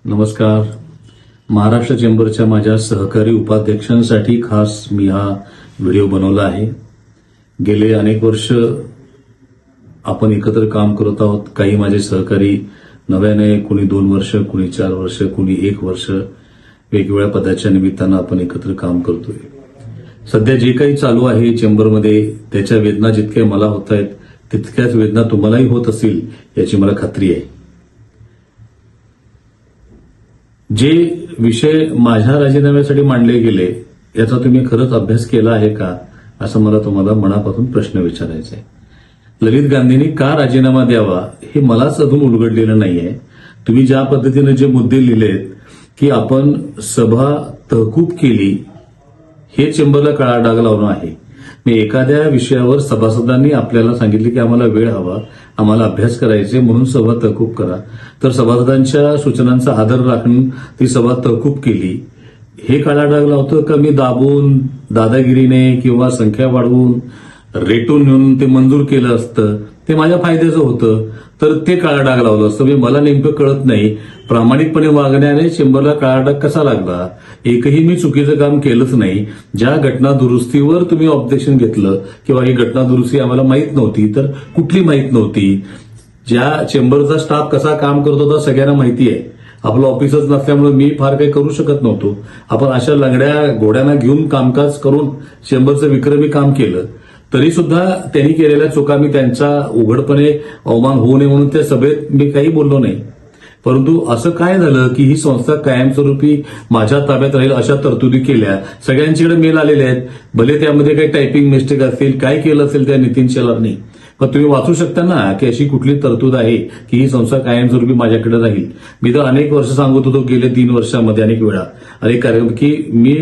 नमस्कार. महाराष्ट्र चेंबरच्या माझ्या सहकारी उपाध्यक्षांसाठी खास मी हा व्हिडिओ बनवला आहे. गेले अनेक वर्ष आपण एकत्र काम करत आहोत. काही माझे सहकारी नव्याने, कुणी 2 वर्ष, कुणी 4 वर्ष, कुणी 1 वर्ष वेगवेगळ्या पदाच्या निमित्तानं आपण एकत्र काम करतोय. सध्या जे काही चालू आहे चेंबरमध्ये त्याच्या वेदना जितक्या मला होत आहेत तितक्याच वेदना तुम्हालाही होत असतील याची मला खात्री आहे. जे विषय माझ्या राजीनाम्यासाठी मांडले गेले याचा तुम्ही खरंच अभ्यास केला आहे का, असं मला तुम्हाला मनापासून प्रश्न विचारायचा आहे. ललित गांधींनी का राजीनामा द्यावा हे मलाच अजून उलगडलेलं नाहीये. तुम्ही ज्या पद्धतीने जे मुद्दे लिहिलेत की आपण सभा तहकूब केली, हे चेंबरला काळा डाग लावणं आहे. मी एखाद्या विषयावर सभासदांनी आपल्याला सांगितले की आम्हाला वेळ हवा, आम्हाला अभ्यास करायचे म्हणून सभा तहकूब करा, तर सभासदांच्या सूचनांचा आदर राखून ती सभा तहकूब केली, हे काळा डाग लावतं का मी दाबून, दादागिरीने किंवा संख्या वाढवून, रेटून नेऊन ते मंजूर केलं असतं, ते माझ्या फायद्याचं होतं, तर ते काळा डाग लावलं असतं. म्हणजे मला नेमकं कळत नाही प्रामाणिकपणे वागण्याने चेंबरला काळा डाग कसा लागला. एकही मी चुकीचं काम केलंच नाही. ज्या घटना दुरुस्तीवर तुम्ही ऑब्जेक्शन घेतलं किंवा ही घटना दुरुस्ती आम्हाला माहीत नव्हती, तर कुठली माहीत नव्हती. ज्या चेंबरचा स्टाफ कसा काम करत होता सगळ्यांना माहिती आहे. आपलं ऑफिसच नसल्यामुळे मी फार काही करू शकत नव्हतो. आपण अशा लंगड्या घोड्यांना घेऊन कामकाज करून चेंबरचं विक्रमी काम केलं. तरी सुद्धा त्यांनी केलेल्या चुका मी त्यांचा उघडपणे अवमान होऊ नये म्हणून त्या सभेत मी काही बोललो नाही. परंतु असं काय झालं की ही संस्था कायमस्वरूपी माझ्या ताब्यात राहील अशा तरतुदी केल्या. सगळ्यांच्याकडे मेल आलेले आहेत. भले त्यामध्ये काही टायपिंग मिस्टेक असतील, काय केलं असेल त्या नितीन शेलारनी, पण तुम्ही वाचू शकता ना की अशी कुठली तरतूद आहे की ही संस्था कायमस्वरूपी माझ्याकडे राहील. मी तर अनेक वर्ष सांगत होतो, गेले 3 वर्षामध्ये अनेक वेळा अनेक कार्यक्रम, की मी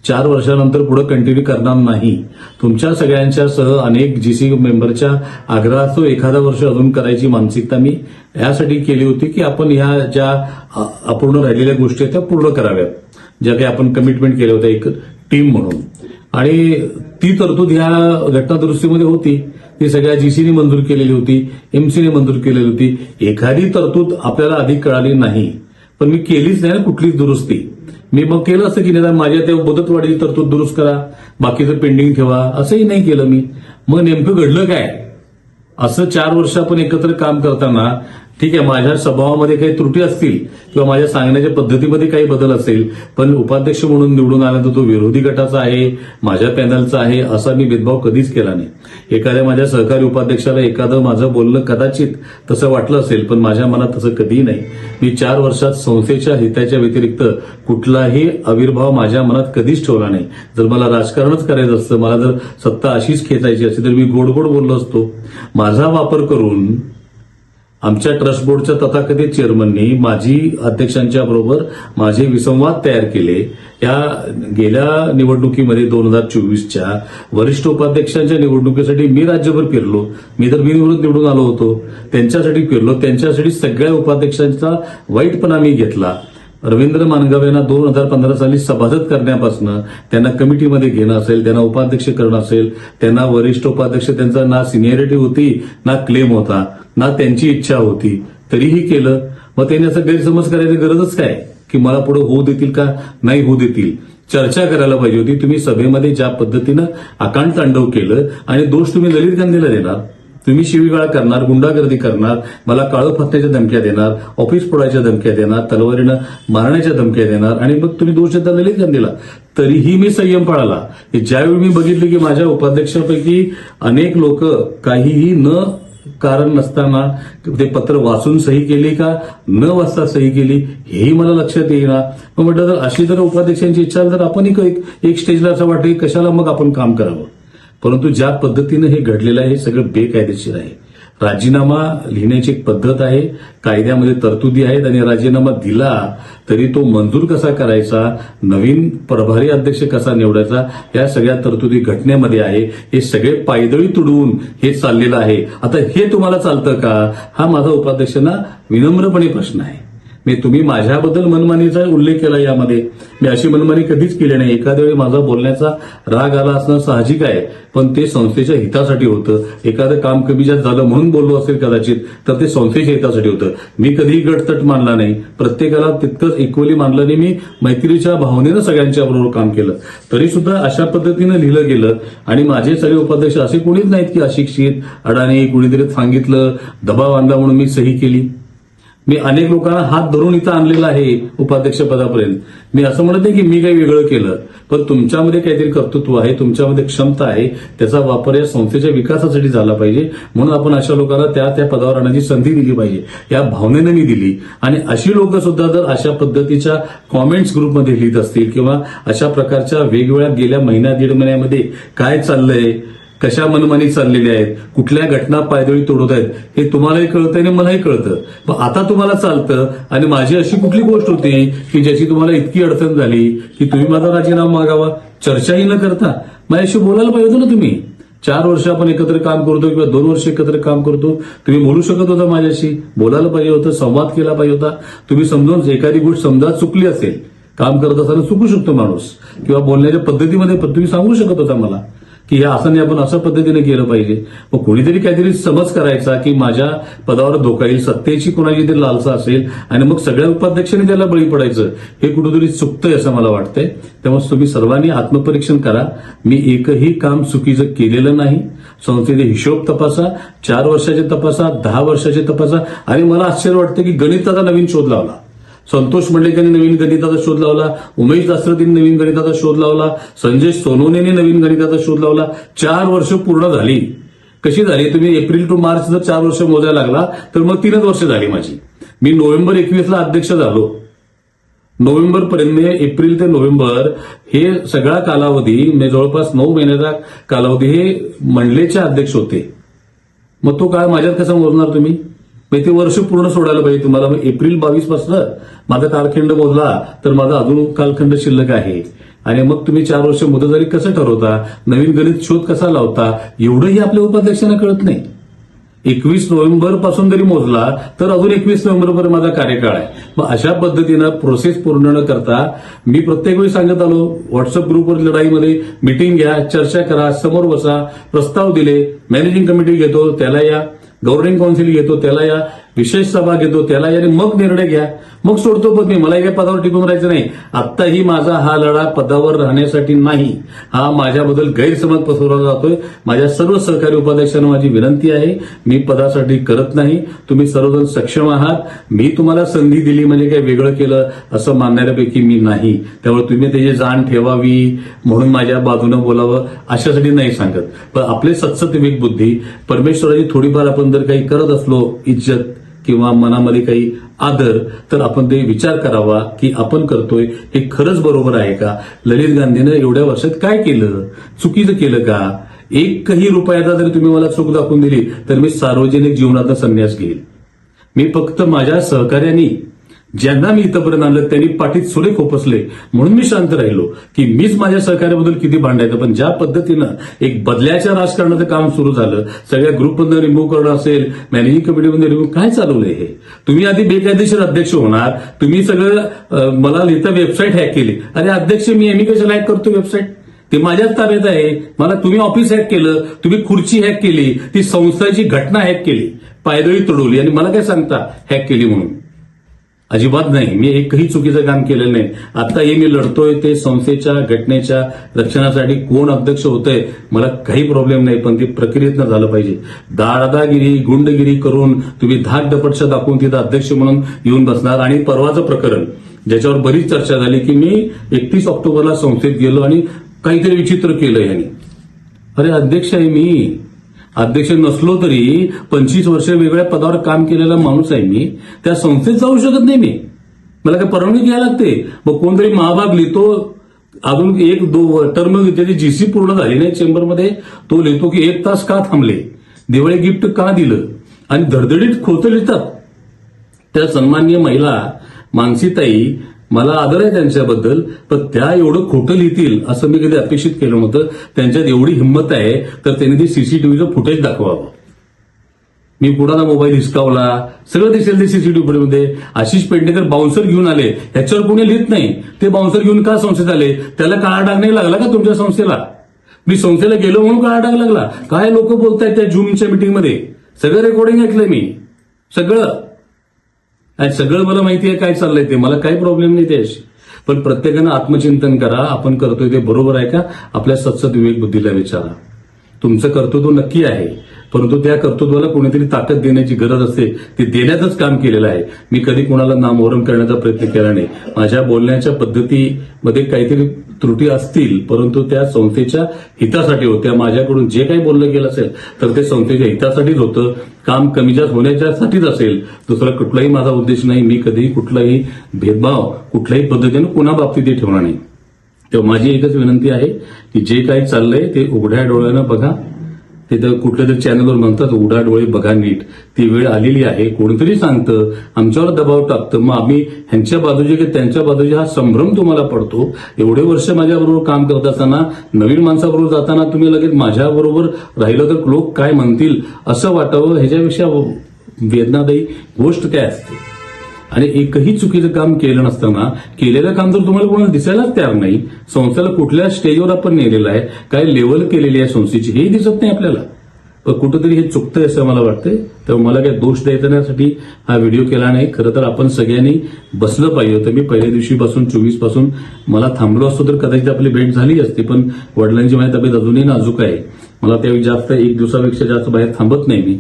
4 वर्षानंतर पुढे कंटिन्यू करणार नाही. तुमच्या सगळ्यांच्या सह अनेक जीसी मेंबरच्या आग्रहाचं एखादा वर्ष अजून करायची मानसिकता मी यासाठी केली होती की आपण ह्या ज्या अपूर्ण राहिलेल्या गोष्टी आहेत त्या पूर्ण कराव्यात, ज्या काही आपण कमिटमेंट केल्या होत्या एक टीम म्हणून. आणि ती तरतूद ह्या घटना दुरुस्तीमध्ये होती. ती सगळ्या जीसीने मंजूर केलेली होती, एमसीने मंजूर केलेली होती. एखादी तरतूद आपल्याला आधी कळाली नाही, पण मी केलीच नाही ना कुठलीच दुरुस्ती. मी मग केलं असं की निदान माझ्या त्या मुदतवाढीची तरतूद दुरुस्त करा, बाकीचं पेंडिंग ठेवा, असंही नाही केलं मी. मग नेमकं घडलं काय? असं 4 वर्ष आपण एकत्र काम करताना ठीक आहे, माझ्या स्वभावामध्ये काही त्रुटी असतील किंवा माझ्या सांगण्याच्या पद्धतीमध्ये काही बदल असेल, पण उपाध्यक्ष म्हणून निवडून आल्यानंतर तो विरोधी गटाचा आहे, माझ्या पॅनलचा आहे, असा मी भेदभाव कधीच केला नाही. एखाद्या माझ्या सहकारी उपाध्यक्षाला एखादं माझं बोलणं कदाचित तसं वाटलं असेल, पण माझ्या मनात तसं कधीही नाही. मी 4 वर्षात संस्थेच्या हिताच्या व्यतिरिक्त कुठलाही आविर्भाव माझ्या मनात कधीच ठेवला नाही. जर मला राजकारणच करायचं असतं, मला जर सत्ता अशीच खेचायची असती तर मी गोड गोड बोललो असतो. माझा वापर करून आमच्या ट्रस्ट बोर्डच्या तथाकथित चेअरमननी माजी अध्यक्षांच्या बरोबर माझे विसंवाद तयार केले. या गेल्या निवडणुकीमध्ये 2024च्या वरिष्ठ उपाध्यक्षांच्या निवडणुकीसाठी मी राज्यभर फिरलो. मी तर बिनविरोध निवडून आलो होतो. त्यांच्यासाठी फिरलो. त्यांच्यासाठी सगळ्या उपाध्यक्षांचा वाईटपणा मी घेतला. रवींद्र मानगाव यांना 2015 साली सभासद करण्यापासून त्यांना कमिटीमध्ये घेणं असेल, त्यांना उपाध्यक्ष करणं असेल, त्यांना वरिष्ठ उपाध्यक्ष, त्यांचा ना सिनियरिटी होती, ना क्लेम होता, ना त्यांची इच्छा होती, तरीही केलं. मग त्यांनी असं गैरसमज करायची गरजच काय की मला पुढे होऊ देतील का नाही होऊ देतील. चर्चा करायला पाहिजे होती. तुम्ही सभेमध्ये ज्या पद्धतीनं अकांड तांडव केलं आणि दोष तुम्ही ललित गांधीला देणार, तुम्ही शिवीगाळ करणार, गुंडागर्दी करणार, मला काळं फासण्याच्या धमक्या देणार, ऑफिस फोडायच्या धमक्या देणार, तलवारीनं मारण्याच्या धमक्या देणार आणि मग तुम्ही दोष देता ललित गांधीला. तरीही मी संयम पाळला. ज्यावेळी मी बघितले की माझ्या उपाध्यक्षापैकी अनेक लोक काहीही न कारण नसताना ते पत्र वाचून सही केली का न वाचता सही केली हेही मला लक्षात येईना. मग म्हटलं तर अशी जर उपाध्यक्षांची इच्छा तर आपण एक स्टेजला असं वाटतं की कशाला मग आपण काम करावं. परंतु ज्या पद्धतीनं हे घडलेलं आहे हे सगळं बेकायदेशीर आहे. राजीनामा लिहिण्याची एक पद्धत आहे, कायद्यामध्ये तरतुदी आहेत आणि राजीनामा दिला तरी तो मंजूर कसा करायचा, नवीन प्रभारी अध्यक्ष कसा निवडायचा, या सगळ्या तरतुदी घटनेमध्ये आहे. हे सगळे पायदळी तुडवून हे चाललेलं आहे. आता हे तुम्हाला चालतं का, हा माझा उपाध्यक्षांना विनम्रपणे प्रश्न आहे. मी तुम्ही माझ्याबद्दल मनमानीचा उल्लेख केला यामध्ये. मी अशी मनमानी कधीच केली नाही. एखाद्या वेळी माझा बोलण्याचा राग आला असणं साहजिक आहे, पण ते संस्थेच्या हितासाठी होतं. एखादं काम कमी जास्त झालं म्हणून बोललो असेल कदाचित, तर ते संस्थेच्या हितासाठी होतं. मी कधीही गटतट मानला नाही. प्रत्येकाला तितकंच इक्वली मानलं आणि मी मैत्रीच्या भावनेनं सगळ्यांच्या बरोबर काम केलं. तरी सुद्धा अशा पद्धतीनं लिहिलं गेलं. आणि माझे सगळे उपाध्यक्ष असे कोणीच नाहीत की अशिक्षित, अडाणी, कुणीतरी सांगितलं, दबाव आणला म्हणून मी सही केली. मी अनेक लोकांना हात धरून इथं आणलेलं आहे उपाध्यक्ष पदापर्यंत. मी असं म्हणत नाही की मी काही वेगळं केलं, पण तुमच्यामध्ये काहीतरी कर्तृत्व आहे, तुमच्यामध्ये क्षमता आहे, त्याचा वापर या संस्थेच्या विकासासाठी झाला पाहिजे. म्हणून आपण अशा लोकांना त्या पदावर आणण्याची संधी दिली पाहिजे, या भावनेने मी दिली. आणि अशी लोक सुद्धा जर अशा पद्धतीच्या कॉमेंट्स ग्रुपमध्ये लिहित असतील किंवा अशा प्रकारच्या वेगवेगळ्या गेल्या महिन्या दीड महिन्यामध्ये काय चाललंय, कशा मनमानी चाललेल्या आहेत, कुठल्या घटना पायदळी तोडत आहेत, हे तुम्हालाही कळतंय आणि मलाही कळतं. पण आता तुम्हाला चालतं. आणि माझी अशी कुठली गोष्ट होती की ज्याची तुम्हाला इतकी अडचण झाली की तुम्ही माझा राजीनामा मागावा, चर्चाही न करता माझ्याशी बोलायला पाहिजे होतं ना तुम्ही. 4 वर्ष आपण एकत्र काम करतो किंवा 2 वर्ष एकत्र काम करतो, तुम्ही बोलू शकत होता माझ्याशी, बोलायला पाहिजे होतं, संवाद केला पाहिजे होता. तुम्ही समजून एखादी गोष्ट समजा चुकली असेल, काम करत असताना चुकू शकतो माणूस, किंवा बोलण्याच्या पद्धतीमध्ये तुम्ही सांगू शकत होता मला की या असं नाही, आपण अशा पद्धतीने केलं पाहिजे. मग कोणीतरी काहीतरी समज करायचा की माझ्या पदावर धोका येईल, सत्तेची कोणाची तरी लालसा असेल आणि मग सगळ्या उपाध्यक्षांनी त्याला बळी पडायचं, हे कुठेतरी चुकतंय असं मला वाटतंय. त्यामुळे तुम्ही सर्वांनी आत्मपरीक्षण करा. मी एकही काम चुकीचं केलेलं नाही. संस्थेचे हिशोब तपासा, 4 वर्षाचे तपासा, 10 वर्षाचे तपासा. आणि मला आश्चर्य वाटतं की गणिताचा नवीन शोध लावला. संतोष मंडलिकांनी नवीन गणिताचा शोध लावला, उमेश दासरथींनी नवीन गणिताचा शोध लावला, संजय सोनवणेने नवीन गणिताचा शोध लावला. 4 वर्ष पूर्ण झाली. कशी झाली? तुम्ही एप्रिल टू मार्च जर 4 वर्ष मोजायला लागला तर मग 3च वर्ष झाली माझी. मी नोव्हेंबर 21ला अध्यक्ष झालो. नोव्हेंबरपर्यंत, एप्रिल ते नोव्हेंबर हे सगळा कालावधी, म्हणजे जवळपास 9 महिन्याचा कालावधी हे मंडलेचे अध्यक्ष होते. मग तो काळ माझ्यात कसा मोजणार तुम्ही? ते वर्ष पूर्ण सोडायला पाहिजे तुम्हाला. मग एप्रिल 22 पासून माझा कालखंड मोजला तर माझा अजून कालखंड शिल्लक आहे. आणि मग तुम्ही 4 वर्ष मुदतजारी कसं ठरवता, नवीन गणित शोध कसा लावता, एवढंही आपल्या उपाध्यक्षांना कळत नाही. 21 नोव्हेंबर पासून जरी मोजला तर अजून 21 नोव्हेंबरपर्यंत माझा कार्यकाळ आहे. मग अशा पद्धतीनं प्रोसेस पूर्ण न करता मी प्रत्येक वेळी सांगत आलो, व्हॉट्सअप ग्रुपवर लढाईमध्ये मीटिंग घ्या, चर्चा करा, समोर बसा, प्रस्ताव दिले, मॅनेजिंग कमिटी घेतो त्याला या, गव्हर्निंग काउन्सिल घेतो त्याला या, विशेष सभा घेतो त्याला या, आणि मग निर्णय घ्या, मग सोडतो. पण मी मला काही पदावर टिकून राहायचं नाही. आत्ताही माझा हा लढा पदावर राहण्यासाठी नाही, हा माझ्याबद्दल गैरसमज पसरवला जातोय. माझ्या सर्व सहकारी उपाध्यक्षांना माझी विनंती आहे, मी पदासाठी करत नाही. तुम्ही सर्वजण सक्षम आहात. मी तुम्हाला संधी दिली म्हणजे काही वेगळं केलं असं मानणाऱ्यापैकी मी नाही. त्यामुळे तुम्ही त्याची जाण ठेवावी म्हणून माझ्या बाजूने बोलावं अशासाठी नाही सांगत. पण आपले सत्सत विवेक बुद्धी, परमेश्वराची थोडीफार आपण जर काही करत असलो, इज्जत किंवा मनामध्ये काही आदर, तर आपण ते विचार करावा की आपण करतोय हे खरंच बरोबर आहे का? ललित गांधीनं एवढ्या वर्षात काय केलं? चुकीचं केलं का? एकही रुपयाचा जरी तुम्ही मला चूक दाखवून दिली तर मी सार्वजनिक जीवनाचा संन्यास घेईल. मी फक्त माझ्या सहकार्यांनी ज्यांना मी इथंपर्यंत आणलं त्यांनी पाठीत सुरे खोपसले म्हणून मी शांत राहिलो की मीच माझ्या सहकार्याबद्दल किती भांडायचं. पण ज्या पद्धतीनं एक बदल्याच्या राजकारणाचं काम सुरू झालं, सगळ्या ग्रुपमधून रिमूव्ह करणं असेल, मॅनेजिंग कमिटीमध्ये रिमूव्ह, काय चालवलंय हे? तुम्ही आधी बेकायदेशीर अध्यक्ष होणार, तुम्ही सगळं मला लिहिता वेबसाईट हॅक केली. अरे अध्यक्ष मी कशाला हॅक करतो वेबसाईट? ते माझ्याच ताब्यात आहे. मला तुम्ही ऑफिस हॅक केलं, तुम्ही खुर्ची हॅक केली, ती संस्थेची घटना हॅक केली, पायदळी तोडवली, आणि मला काय सांगता हॅक केली म्हणून? अजिबात नाही. मी एकही चुकीचं काम केलेलं नाही. आता हे मी लढतोय ते संस्थेच्या घटनेच्या रक्षणासाठी. कोण अध्यक्ष होतंय मला काही प्रॉब्लेम नाही, पण ते प्रक्रियेतनं झालं पाहिजे. दादागिरी, गुंडगिरी करून तुम्ही धाक दपटशा दाखवून तिथं अध्यक्ष म्हणून येऊन बसणार. आणि परवाचं प्रकरण ज्याच्यावर बरीच चर्चा झाली की मी 31 ऑक्टोबरला संस्थेत गेलो आणि काहीतरी विचित्र केलं यांनी. अरे अध्यक्ष आहे मी. अध्यक्ष नसलो तरी 25 वर्ष वेगळ्या पदावर काम केलेला माणूस आहे मी. त्या संस्थेत जाऊ शकत नाही मी. मला काय परवानगी घ्यायला लागते? मग कोणतरी महाभाग लिहितो, अजून 1-2 टर्म त्याची जीसी पूर्ण झाली नाही चेंबरमध्ये, तो लिहितो की 1 तास का थांबले, दिवाळी गिफ्ट का दिलं, आणि धडधडीत खोतं लिहितात. त्या सन्माननीय महिला मानसीताई, मला आदर आहे त्यांच्याबद्दल, पण त्या एवढं खोटं लिहितील असं मी कधी अपेक्षित केलं नव्हतं. त्यांच्यात एवढी हिंमत आहे तर त्यांनी ती सीसीटीव्हीचं फुटेज दाखवावं. मी कुणाला मोबाईल हिसकावला सगळं दिसेल ते सीसीटीव्ही मध्ये. आशिष पेडणेकर बाउन्सर घेऊन आले, ह्याच्यावर कोणी लिहित नाही. ते बाउन्सर घेऊन का संस्थेत आले? त्याला काळा डाग नाही लागला का तुमच्या संस्थेला? मी संस्थेला गेलो म्हणून काळा डाग लागला? काय लोक बोलतायत त्या झूमच्या मीटिंगमध्ये? सगळं रेकॉर्डिंग ऐकलंय मी, सगळं. आणि सगळं मला माहिती आहे काय चाललंय ते, मला काही प्रॉब्लेम नाही त्याशी. पण प्रत्येकानं आत्मचिंतन करा, आपण करतोय ते बरोबर आहे का? आपल्या सत्सद विवेक बुद्धीला विचारा. तुमचं कर्तृत्व नक्की आहे, परंतु त्या कर्तृत्वाला कोणीतरी ताकद देण्याची गरज असते, ते देण्याचंच काम केलेलं आहे. मी कधी कोणाला नामोहरम करण्याचा प्रयत्न केला नाही. माझ्या बोलण्याच्या पद्धतीमध्ये काहीतरी त्रुटी असतील, परंतु त्या संस्थेच्या हितासाठी होत्या. माझ्याकडून जे काही बोललं गेलं असेल तर ते संस्थेच्या हितासाठीच होतं, काम कमी जास्त होण्याच्यासाठीच असेल. दुसरा कुठलाही माझा उद्देश नाही. मी कधीही कुठलाही भेदभाव कुठल्याही पद्धतीने कुणाबाबतीत ठेवणार नाही. तेव्हा माझी एकच विनंती आहे की जे काही चाललंय ते उघड्या डोळ्यानं बघा. ते तर कुठल्या तरी चॅनलवर म्हणतात उघडा डोळे बघा नीट. ती वेळ आलेली आहे. कोणीतरी सांगतं, आमच्यावर दबाव टाकतं, मग आम्ही ह्यांच्या बाजूचे की त्यांच्या बाजूचे हा संभ्रम तुम्हाला पडतो. एवढे वर्ष माझ्याबरोबर काम करत असताना नवीन माणसाबरोबर जाताना तुम्ही लगेच माझ्याबरोबर राहिलं तर लोक काय म्हणतील असं वाटावं. ह्याच्यापेक्षा वेदनादायी गोष्ट काय असते? आणि एकही चुकीचं काम केलं नसताना केलेलं काम जर तुम्हाला कोणाला दिसायलाच तयार नाही, संस्थेला कुठल्या स्टेजवर आपण नेलेलं आहे, काय लेवल केलेली आहे संस्थेची हेही दिसत नाही आपल्याला, पण कुठंतरी हे चुकतंय असं मला वाटतंय. तर मला काही दोष द्यायचा नाही हा व्हिडिओ केला नाही. खरं तर आपण सगळ्यांनी बसलं पाहिजे होतं. मी पहिल्या दिवशीपासून 24 पासून मला थांबलो असतो तर कदाचित आपली भेट झाली असती, पण वडिलांची माझी तब्येत अजूनही नाजूक आहे. मला त्यावेळी जास्त एक दिवसापेक्षा जास्त बाहेर थांबत नाही मी.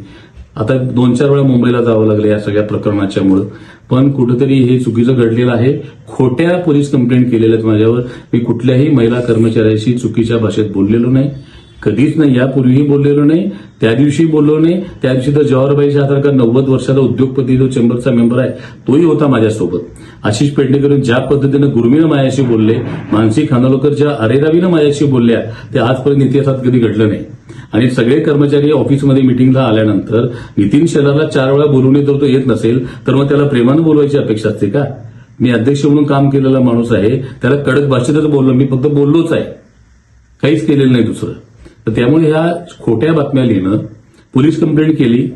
आता 2-4 वेळा मुंबईला जावं लागलं या सगळ्या प्रकरणाच्यामुळं. पण कुठेतरी हे चुकीचं घडलेलं आहे. खोट्या पोलीस कंप्लेंट केलेल्या आहेत माझ्यावर. मी कुठल्याही महिला कर्मचाऱ्याशी चुकीच्या भाषेत बोललेलो नाही, कधीच नाही. यापूर्वीही बोललेलो नाही, त्या दिवशी बोललो नाही. त्या दिवशी तर जवाहरबाई सातारकर 90 वर्षाचा उद्योगपती जो चेंबरचा मेंबर आहे तोही होता माझ्यासोबत. आशिष पेडणेकर ज्या पद्धतीनं गुरमीनं माझ्याशी बोलले, मानसी खानोलकर ज्या अरेरावीनं माझ्याशी बोलल्या, ते आजपर्यंत इतिहासात कधी घडलं नाही. आणि सगळे कर्मचारी ऑफिसमध्ये मिटिंगला आल्यानंतर नितीन शेलारला 4 वेळा बोलवणे जर तो येत नसेल तर मग त्याला प्रेमानं बोलवायची अपेक्षा असते का? मी अध्यक्ष म्हणून काम केलेला माणूस आहे, त्याला कडक भाषेतच बोललो. मी फक्त बोललोच आहे, काहीच केलेलं नाही दुसरं. तर त्यामुळे ह्या खोट्या बातम्या लिहिणं, पोलीस कंप्लेंट केली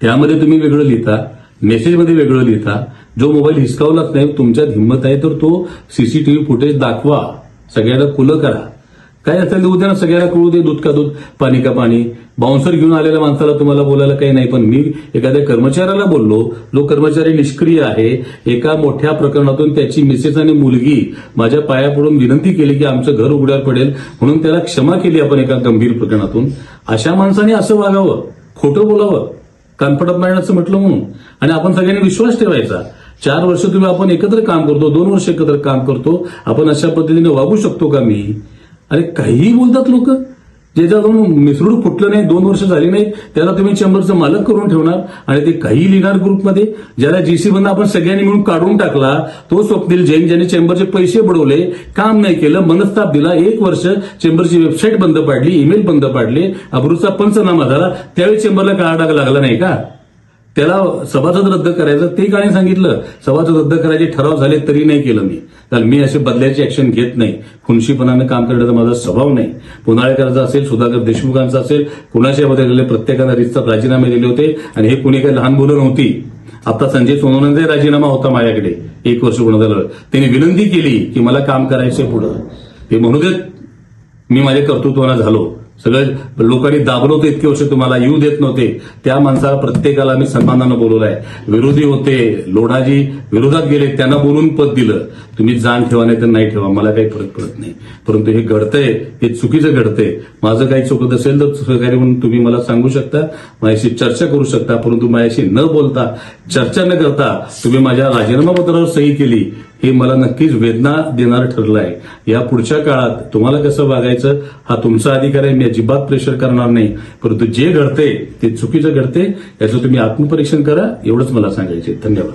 त्यामध्ये तुम्ही वेगळं लिहिता, मेसेजमध्ये वेगळं लिहिता. जो मोबाईल हिसकावलाच नाही, तुमच्यात हिंमत आहे तर तो सीसीटीव्ही फुटेज दाखवा, सगळ्यांना खुलं करा. काय असेल उद्या ना सगळ्यांना कळू दे, दूध का दूध पाणी का पाणी. बाउन्सर घेऊन आलेल्या माणसाला तुम्हाला बोलायला काही नाही, पण मी एखाद्या कर्मचाऱ्याला बोललो, जो कर्मचारी निष्क्रिय आहे, एका मोठ्या प्रकरणातून त्याची मिसेस आणि मुलगी माझ्या पाया पडून विनंती केली की आमचं घर उघड्यावर पडेल म्हणून त्याला क्षमा केली आपण एका गंभीर प्रकरणातून. अशा माणसाने असं वागावं, खोटं बोलावं, कानफडत नाही असं म्हटलं म्हणून. आणि आपण सगळ्यांनी विश्वास ठेवायचा. 4 वर्ष तुम्ही आपण एकत्र काम करतो, 2 वर्ष एकत्र काम करतो, आपण अशा पद्धतीने वागू शकतो का मी? अरे काहीही बोलतात लोक. ज्याच्याकडून मिसरूड फुटलं नाही, 2 वर्ष झाली नाही, त्याला तुम्ही चेंबरचं मालक करून ठेवणार आणि ते काही लिहिणार ग्रुपमध्ये. ज्याला जीसी बंद आपण सगळ्यांनी मिळून काढून टाकला, तो स्वप्नील जैन ज्याने चेंबरचे पैसे बुडवले, काम नाही केलं, मनस्ताप दिला, 1 वर्ष चेंबरची वेबसाईट बंद पाडली, ईमेल बंद पाडले, अब्रूचा पंचनामा झाला, त्यावेळी चेंबरला काळा डाग लागला नाही का? त्याला सभासद रद्द करायचं ते काय सांगितलं, सभासद रद्द करायचे ठराव झाले तरी नाही केलं मी. तर मी असे बदल्याची ऍक्शन घेत नाही. खुनशीपणाने काम करण्याचा माझा स्वभाव नाही. पुनाळेकरचा असेल, सुधाकर देशमुखांचा असेल, कुणाच्या मध्ये प्रत्येकानं रितसर राजीनामे दिले होते आणि हे कुणी काही लहान मुलं नव्हती. आता संजय सोनवणेचा राजीनामा होता माझ्याकडे 1 वर्ष पूर्ण झालं. त्यांनी विनंती केली की मला काम करायचंय पुढं, ते म्हणू देत, मी माझ्या कर्तृत्वानं झालो. सगळं लोकांनी दाबलो होते इतके वर्ष, तुम्हाला येऊ देत नव्हते. त्या माणसाला प्रत्येकाला मी सन्मानानं बोलवलाय. विरोधी होते, लोढाजी विरोधात गेले, त्यांना बोलून पद दिलं. तुम्ही जाण ठेवा नाही तर नाही ठेवा, मला काही फरक पडत नाही. परंतु हे घडतंय, हे चुकीचं घडतंय. माझं काही चुकत असेल तर सहकारी म्हणून तुम्ही मला सांगू शकता, माझ्याशी चर्चा करू शकता. परंतु माझ्याशी न बोलता, चर्चा न करता तुम्ही माझ्या राजीनामा पत्रावर सही केली, हे मला नक्कीच वेदना देणार ठरलं आहे. या पुढच्या काळात तुम्हाला कसं वागायचं हा तुमचा अधिकार आहे. मी अजिबात प्रेशर करणार नाही. परंतु जे घडते ते चुकीचं घडते, याचं तुम्ही आत्मपरीक्षण करा, एवढंच मला सांगायचे. धन्यवाद.